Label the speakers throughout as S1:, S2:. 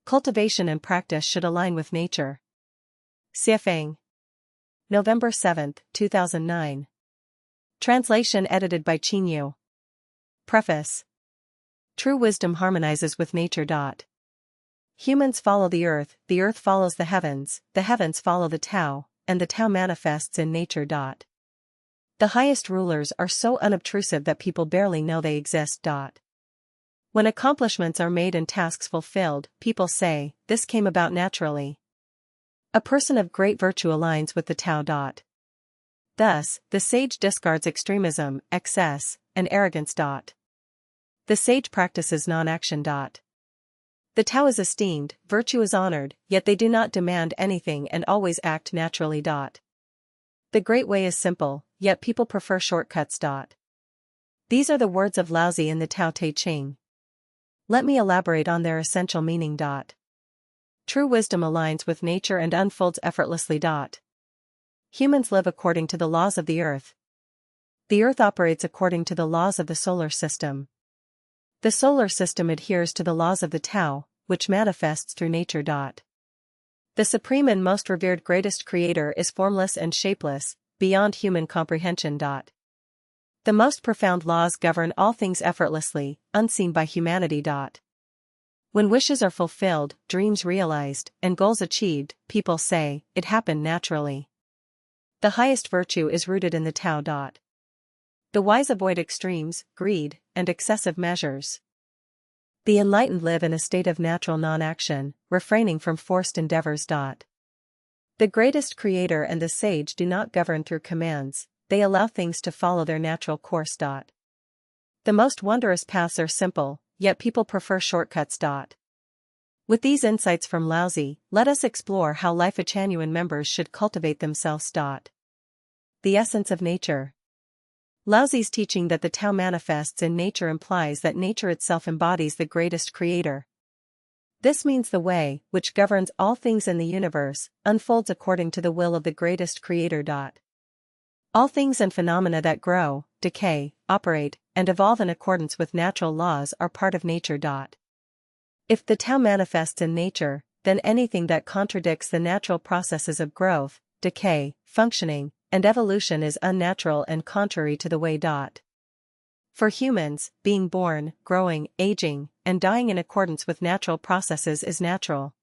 S1: Cultivation and practice should align with nature. Xiefeng. November 7, 2009. Translation edited by Qinyu. Preface. True wisdom harmonizes with nature. Humans follow the earth follows the heavens follow the Tao, and the Tao manifests in nature. The highest rulers are so unobtrusive that people barely know they exist. When accomplishments are made and tasks fulfilled, people say, this came about naturally. A person of great virtue aligns with the Tao. Thus, the sage discards extremism, excess, and arrogance. The sage practices non-action. The Tao is esteemed, virtue is honored, yet they do not demand anything and always act naturally. The great way is simple, yet people prefer shortcuts. These are the words of Laozi in the Tao Te Ching. Let me elaborate on their essential meaning. True wisdom aligns with nature and unfolds effortlessly. Humans live according to the laws of the earth. The earth operates according to the laws of the solar system. The solar system adheres to the laws of the Tao, which manifests through nature. The supreme and most revered greatest creator is formless and shapeless, beyond human comprehension. The most profound laws govern all things effortlessly, unseen by humanity. When wishes are fulfilled, dreams realized, and goals achieved, people say, it happened naturally. The highest virtue is rooted in the Tao. The wise avoid extremes, greed, and excessive measures. The enlightened live in a state of natural non-action, refraining from forced endeavors. The greatest creator and the sage do not govern through commands, they allow things to follow their natural course. The most wondrous paths are simple, yet people prefer shortcuts. With these insights from Laozi, let us explore how Lifechanyuan members should cultivate themselves. The essence of nature. Laozi's teaching that the Tao manifests in nature implies that nature itself embodies the greatest creator. This means the way, which governs all things in the universe, unfolds according to the will of the greatest creator. All things and phenomena that grow, decay, operate, and evolve in accordance with natural laws are part of nature. If the Tao manifests in nature, then anything that contradicts the natural processes of growth, decay, functioning, and evolution is unnatural and contrary to the way. For humans, being born, growing, aging, and dying in accordance with natural processes is natural.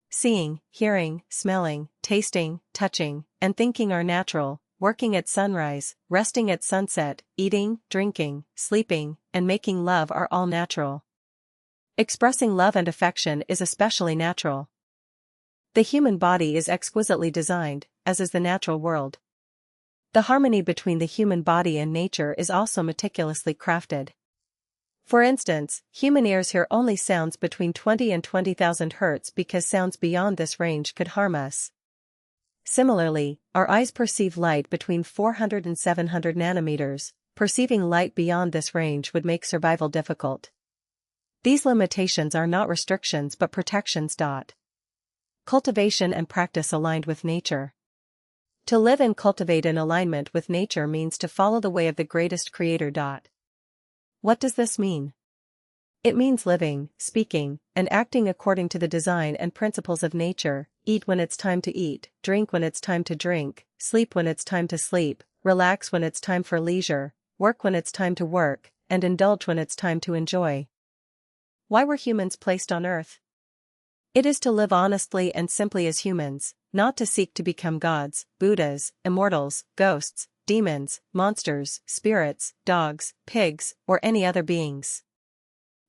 S1: Seeing, hearing, smelling, tasting, touching, and thinking are natural. Working at sunrise, resting at sunset, eating, drinking, sleeping, and making love are all natural. Expressing love and affection is especially natural. The human body is exquisitely designed, as is the natural world. The harmony between the human body and nature is also meticulously crafted. For instance, human ears hear only sounds between 20 and 20,000 Hz because sounds beyond this range could harm us. Similarly, our eyes perceive light between 400 and 700 nanometers. Perceiving light beyond this range would make survival difficult. These limitations are not restrictions but protections. Cultivation and practice aligned with nature. To live and cultivate in alignment with nature means to follow the way of the greatest creator. What does this mean? It means living, speaking, and acting according to the design and principles of nature. Eat when it's time to eat, drink when it's time to drink, sleep when it's time to sleep, relax when it's time for leisure, work when it's time to work, and indulge when it's time to enjoy. Why were humans placed on Earth? It is to live honestly and simply as humans, not to seek to become gods, Buddhas, immortals, ghosts, demons, monsters, spirits, dogs, pigs, or any other beings.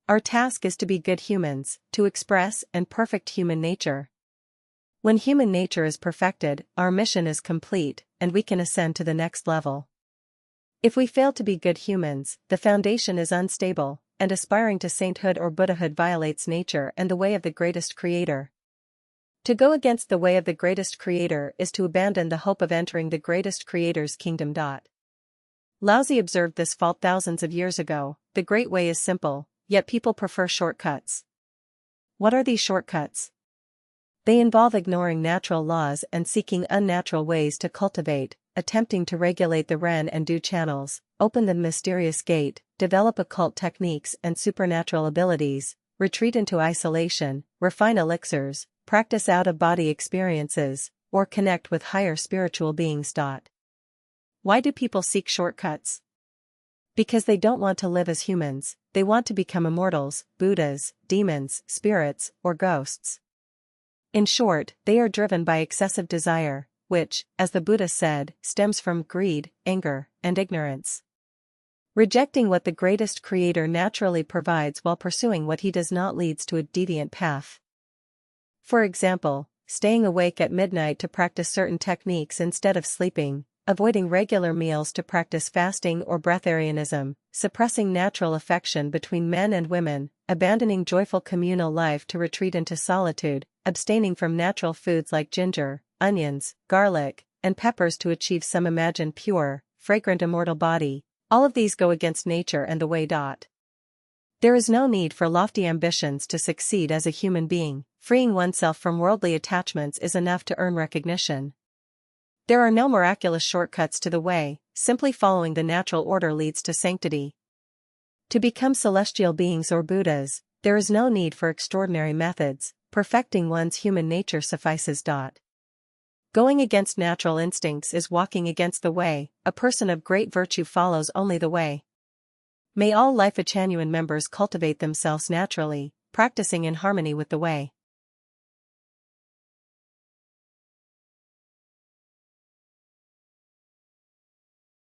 S1: Our task is to be good humans, to express and perfect human nature. When human nature is perfected, our mission is complete, and we can ascend to the next level. If we fail to be good humans, the foundation is unstable, and aspiring to sainthood or Buddhahood violates nature and the way of the greatest creator. To go against the way of the greatest creator is to abandon the hope of entering the greatest creator's kingdom. Laozi observed this fault thousands of years ago. The great way is simple, yet people prefer shortcuts. What are these shortcuts? They involve ignoring natural laws and seeking unnatural ways to cultivate, attempting to regulate the Ren and Du channels, open the mysterious gate, develop occult techniques and supernatural abilities, retreat into isolation, refine elixirs, practice out-of-body experiences, or connect with higher spiritual beings. Why do people seek shortcuts? Because they don't want to live as humans, they want to become immortals, Buddhas, demons, spirits, or ghosts. In short, they are driven by excessive desire, which, as the Buddha said, stems from greed, anger, and ignorance. Rejecting what the greatest creator naturally provides while pursuing what he does not leads to a deviant path. For example, staying awake at midnight to practice certain techniques instead of sleeping, avoiding regular meals to practice fasting or breatharianism, suppressing natural affection between men and women, abandoning joyful communal life to retreat into solitude, abstaining from natural foods like ginger, onions, garlic, and peppers to achieve some imagined pure, fragrant immortal body. All of these go against nature and the way. There is no need for lofty ambitions to succeed as a human being. Freeing oneself from worldly attachments is enough to earn recognition. There are no miraculous shortcuts to the way, simply following the natural order leads to sanctity. To become celestial beings or Buddhas, there is no need for extraordinary methods, perfecting one's human nature suffices. Going against natural instincts is walking against the way. A person of great virtue follows only the way. May all Lifechanyuan members cultivate themselves naturally, practicing in harmony with the way.